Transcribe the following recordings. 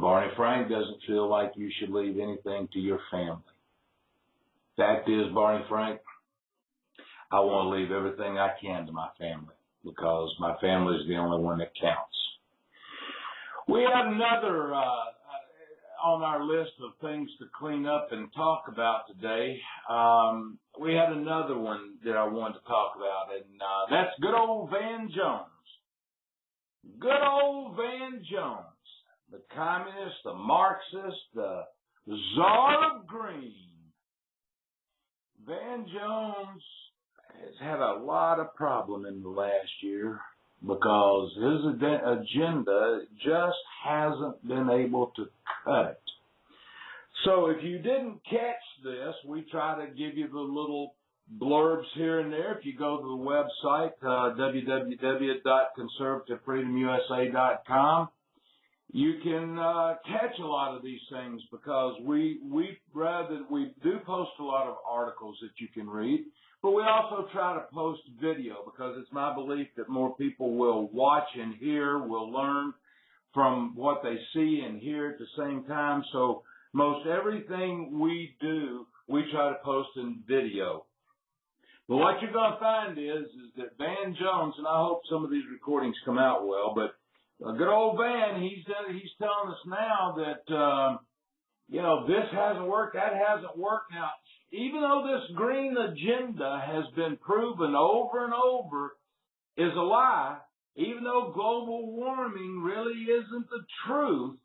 Barney Frank doesn't feel like you should leave anything to your family. Fact is, Barney Frank, I want to leave everything I can to my family because my family is the only one that counts. We have another on our list of things to clean up and talk about today. We had another one that I wanted to talk about, and that's good old Van Jones. Good old Van Jones, the communist, the Marxist, the czar of green. Van Jones has had a lot of problem in the last year because his agenda just hasn't been able to cut it. So if you didn't catch this, we try to give you the little blurbs here and there. If you go to the website, www.conservativefreedomusa.com, you can catch a lot of these things because we do post a lot of articles that you can read, but we also try to post video because it's my belief that more people will watch and hear, will learn from what they see and hear at the same time. So most everything we do, we try to post in video. But what you're going to find is that Van Jones, and I hope some of these recordings come out well, but good old Van, he's telling us now that, this hasn't worked, that hasn't worked. Now, even though this green agenda has been proven over and over is a lie, even though global warming really isn't the truth,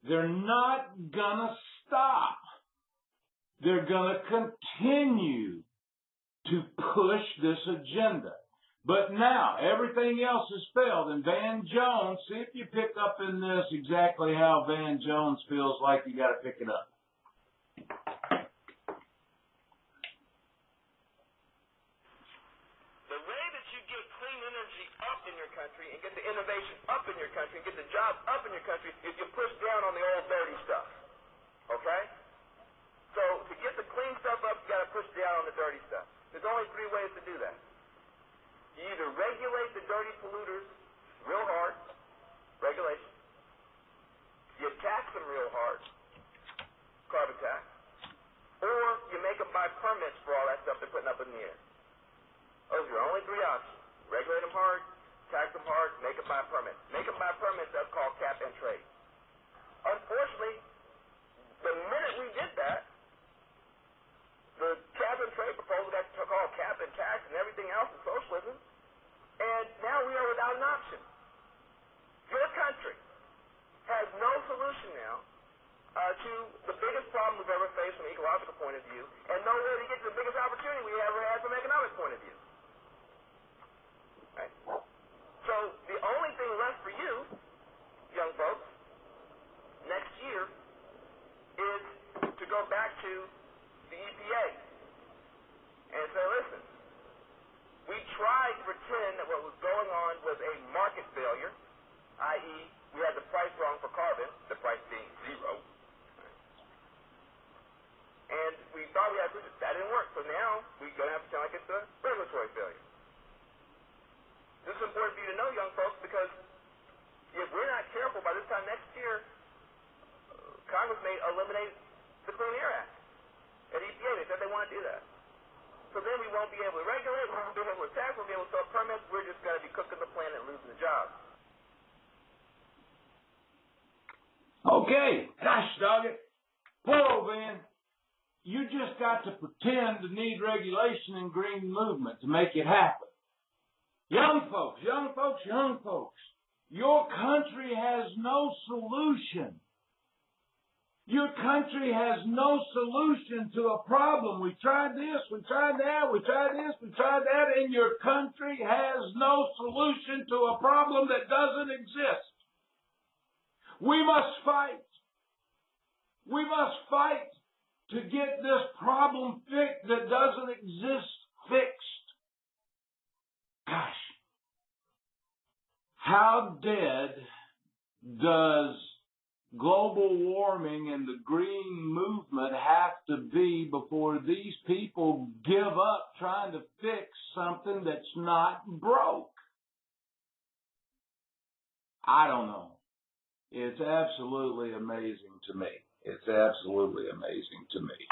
they're not going to stop. They're going to continue to push this agenda. But now, everything else has failed, and Van Jones, see if you pick up in this exactly how Van Jones feels like you got to pick it up. The way that you get clean energy up in your country and get the innovation up in your country and get the jobs up in your country is you push down on the old dirty stuff. Okay? So to get the clean stuff up, you got to push down on the dirty stuff. There's only three ways to do that. You either regulate the dirty polluters real hard, regulation. You tax them real hard, carbon tax. Or you make them buy permits for all that stuff they're putting up in the air. Those are your only three options. Regulate them hard, tax them hard, make them buy permits. Make them buy permits, that's called cap and trade. Unfortunately, the minute we did that, the cap and trade proposal got called cap and tax and everything else is socialism, and now we are without an option. Your country has no solution now to the biggest problem we've ever faced from an ecological point of view, and nowhere to get to the biggest opportunity we ever had from an economic point of view. Right? So the only thing left for you, young folks, next year is to go back to the EPA and say, listen, we tried to pretend that what was going on was a market failure, i.e., we had the price wrong for carbon, the price being zero, and we thought we had to, that didn't work, so now we're going to have to pretend like it's a regulatory failure. This is important for you to know, young folks, because if we're not careful, by this time next year, Congress may eliminate the Clean Air Act at EPA. They said they want to do that. So then we won't be able to regulate, we won't be able to tax, we won't be able to sell permits. We're just going to be cooking the planet and losing the jobs. Okay. Gosh, dog it. Poor old Van. You just got to pretend to need regulation and green movement to make it happen. Young folks, young folks, young folks, your country has no solution. Your country has no solution to a problem. We tried this, we tried that, we tried this, we tried that, and your country has no solution to a problem that doesn't exist. We must fight. We must fight to get this problem fixed that doesn't exist fixed. Gosh, how dead does global warming and the green movement have to be before these people give up trying to fix something that's not broke? I don't know. It's absolutely amazing to me. It's absolutely amazing to me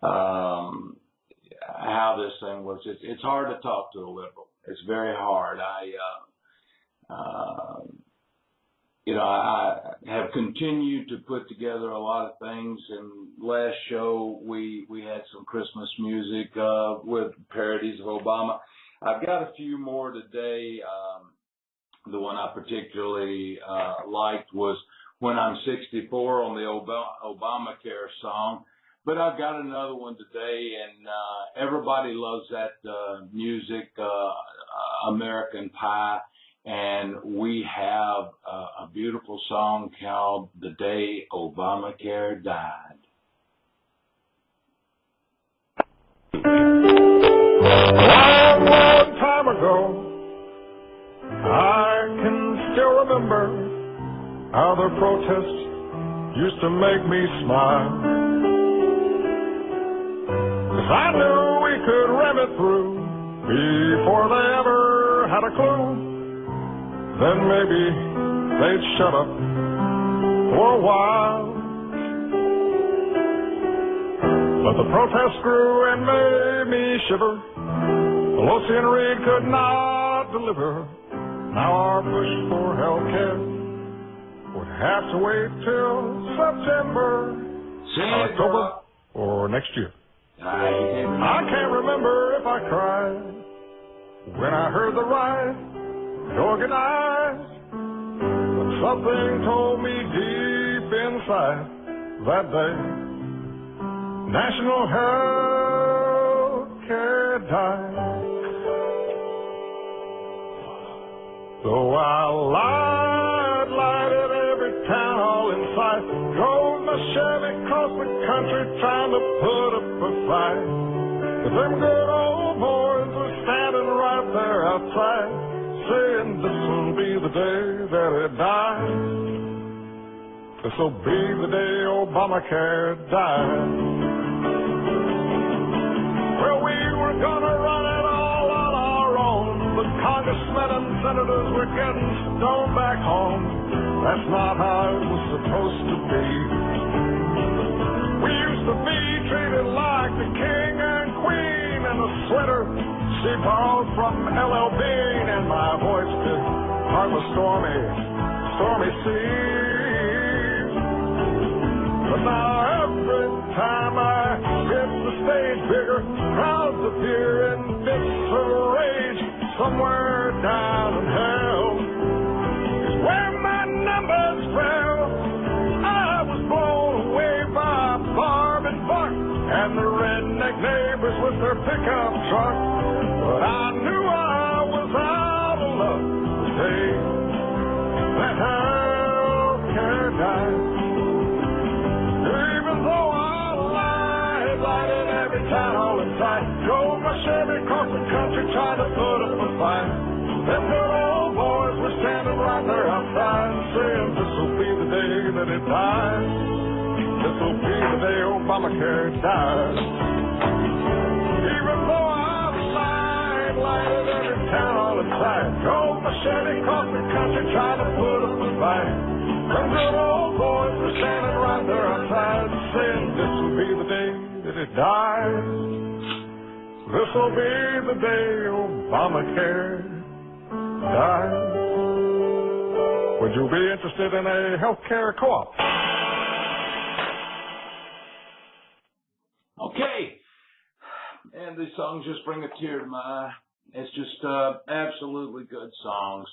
how this thing works. It's hard to talk to a liberal. It's very hard. I have continued to put together a lot of things. And last show we had some Christmas music with parodies of Obama. I've got a few more today. The one I particularly liked was When I'm 64 on the Obamacare song. But I've got another one today, and everybody loves that music, American Pie. And we have a beautiful song called The Day Obamacare Died. Long, long time ago, I can still remember how the protests used to make me smile. 'Cause I knew we could ram it through before they ever had a clue. Then maybe they'd shut up for a while. But the protests grew and made me shiver. Pelosi and Reid could not deliver. Now our push for health care would have to wait till September, October, or next year. I can't remember if I cried when I heard the riot organized, but something told me deep inside that day national health care died. So I lied at every town hall in sight, drove my Chevy across the country trying to put up a fight. But them good old boys were standing right there outside, saying this'll be the day that it dies. This'll be the day Obamacare died. Well, we were gonna run it all on our own, but congressmen and senators were getting stoned back home. That's not how it was supposed to be. We used to be treated like the king and queen in a sweater she borrowed from L.L. Bean, and my voice could part the stormy seas. But now every time I hit the stage, bigger crowds appear in fits of rage somewhere down in hell. 'Cause where my numbers fell, I was blown away by Barb and Buck and the redneck neighbors with their pickup truck. But I knew I was out of luck the day that health care died. Even though I lied in every town hall in sight, drove my Chevy across the country trying to put up a fight. Them good old boys were standing right there outside, saying this'll be the day that it dies. This'll be the day Obamacare dies. Even though I lied at every town hall in sight, drove my Chevy across the country trying to put up a fight. Them good old boys were standing right there outside, saying this'll be the day that it dies. This'll be the day Obamacare dies. Would you be interested in a healthcare co-op? Okay. And these songs just bring a tear to my eye. It's just absolutely good songs.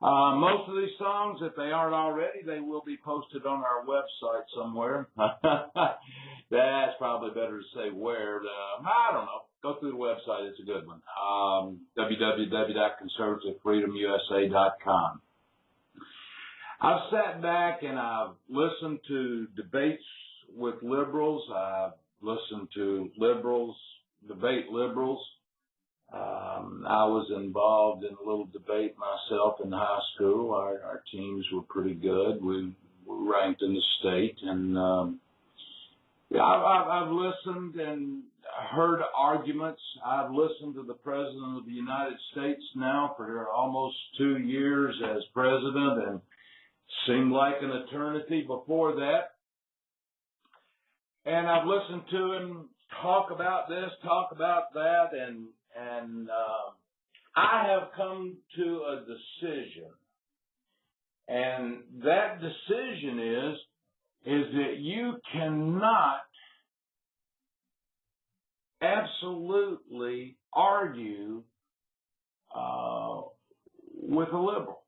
Most of these songs, if they aren't already, they will be posted on our website somewhere. That's probably better to say where. I don't know. Go through the website. It's a good one. www.conservativefreedomusa.com. I've sat back and I've listened to debates with liberals. I've listened to liberals debate liberals. I was involved in a little debate myself in high school. Our teams were pretty good. We were ranked in the state, and I've listened and heard arguments. I've listened to the President of the United States now for almost 2 years as president, and Seemed like an eternity before that. And I've listened to him talk about this, talk about that, and I have come to a decision. And that decision is that you cannot absolutely argue with a liberal.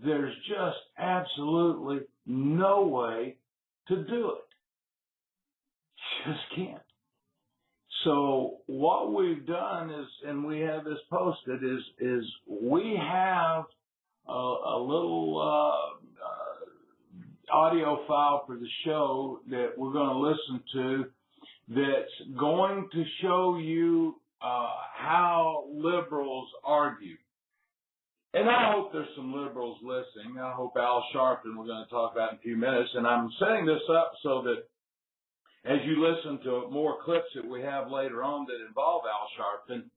There's just absolutely no way to do it. Just can't. So what we've done is, and we have this posted, is we have a little audio file for the show that we're going to listen to that's going to show you how liberals argue. And I hope there's some liberals listening. I hope Al Sharpton, we're going to talk about in a few minutes. And I'm setting this up so that as you listen to more clips that we have later on that involve Al Sharpton,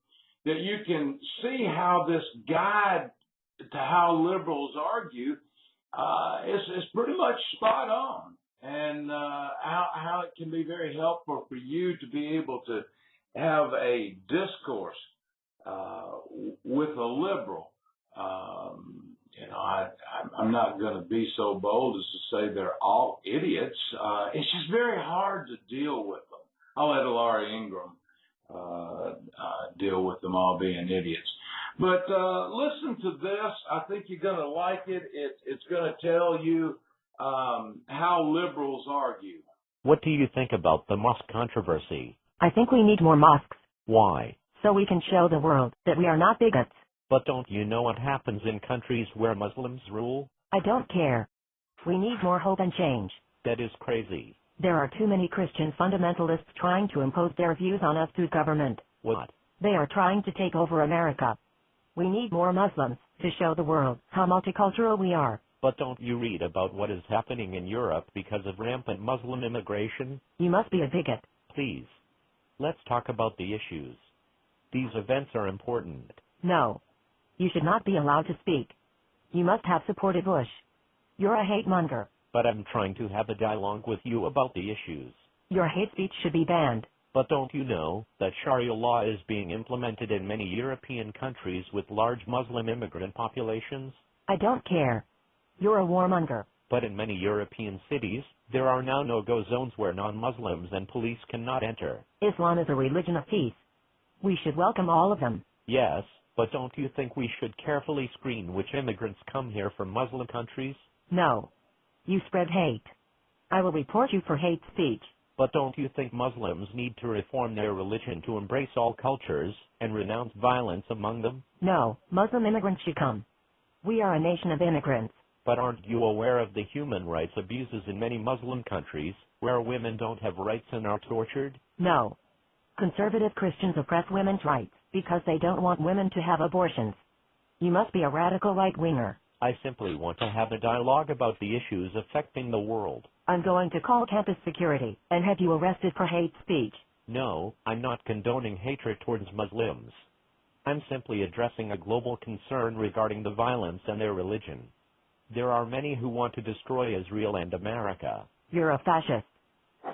that you can see how this guide to how liberals argue is pretty much spot on, and how it can be very helpful for you to be able to have a discourse with a liberal. I'm not going to be so bold as to say they're all idiots. It's just very hard to deal with them. I'll let Laurie Ingram deal with them all being idiots. But listen to this. I think you're going to like it. It's going to tell you how liberals argue. What do you think about the mosque controversy? I think we need more mosques. Why? So we can show the world that we are not bigots. But don't you know what happens in countries where Muslims rule? I don't care. We need more hope and change. That is crazy. There are too many Christian fundamentalists trying to impose their views on us through government. What? They are trying to take over America. We need more Muslims to show the world how multicultural we are. But don't you read about what is happening in Europe because of rampant Muslim immigration? You must be a bigot. Please. Let's talk about the issues. These events are important. No. You should not be allowed to speak. You must have supported Bush. You're a hate monger. But I'm trying to have a dialogue with you about the issues. Your hate speech should be banned. But don't you know that Sharia law is being implemented in many European countries with large Muslim immigrant populations? I don't care. You're a warmonger. But in many European cities, there are now no-go zones where non-Muslims and police cannot enter. Islam is a religion of peace. We should welcome all of them. Yes, but don't you think we should carefully screen which immigrants come here from Muslim countries? No. You spread hate. I will report you for hate speech. But don't you think Muslims need to reform their religion to embrace all cultures and renounce violence among them? No, Muslim immigrants should come. We are a nation of immigrants. But aren't you aware of the human rights abuses in many Muslim countries where women don't have rights and are tortured? No. Conservative Christians oppress women's rights because they don't want women to have abortions. You must be a radical right-winger. I simply want to have a dialogue about the issues affecting the world. I'm going to call campus security and have you arrested for hate speech. No, I'm not condoning hatred towards Muslims. I'm simply addressing a global concern regarding the violence and their religion. There are many who want to destroy Israel and America. You're a fascist.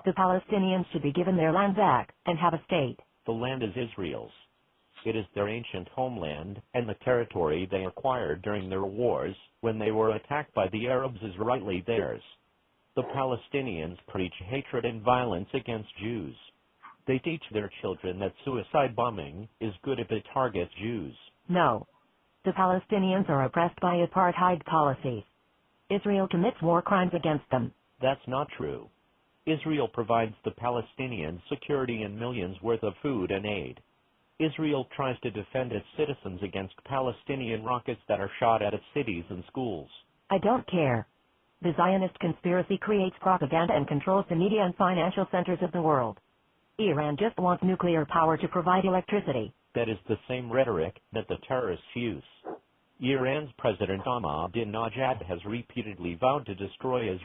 The Palestinians should be given their land back and have a state. The land is Israel's. It is their ancient homeland, and the territory they acquired during their wars when they were attacked by the Arabs is rightly theirs. The Palestinians preach hatred and violence against Jews. They teach their children that suicide bombing is good if it targets Jews. No. The Palestinians are oppressed by apartheid policies. Israel commits war crimes against them. That's not true. Israel provides the Palestinians security and millions worth of food and aid. Israel tries to defend its citizens against Palestinian rockets that are shot at its cities and schools. I don't care. The Zionist conspiracy creates propaganda and controls the media and financial centers of the world. Iran just wants nuclear power to provide electricity. That is the same rhetoric that the terrorists use. Iran's President Ahmadinejad has repeatedly vowed to destroy Israel.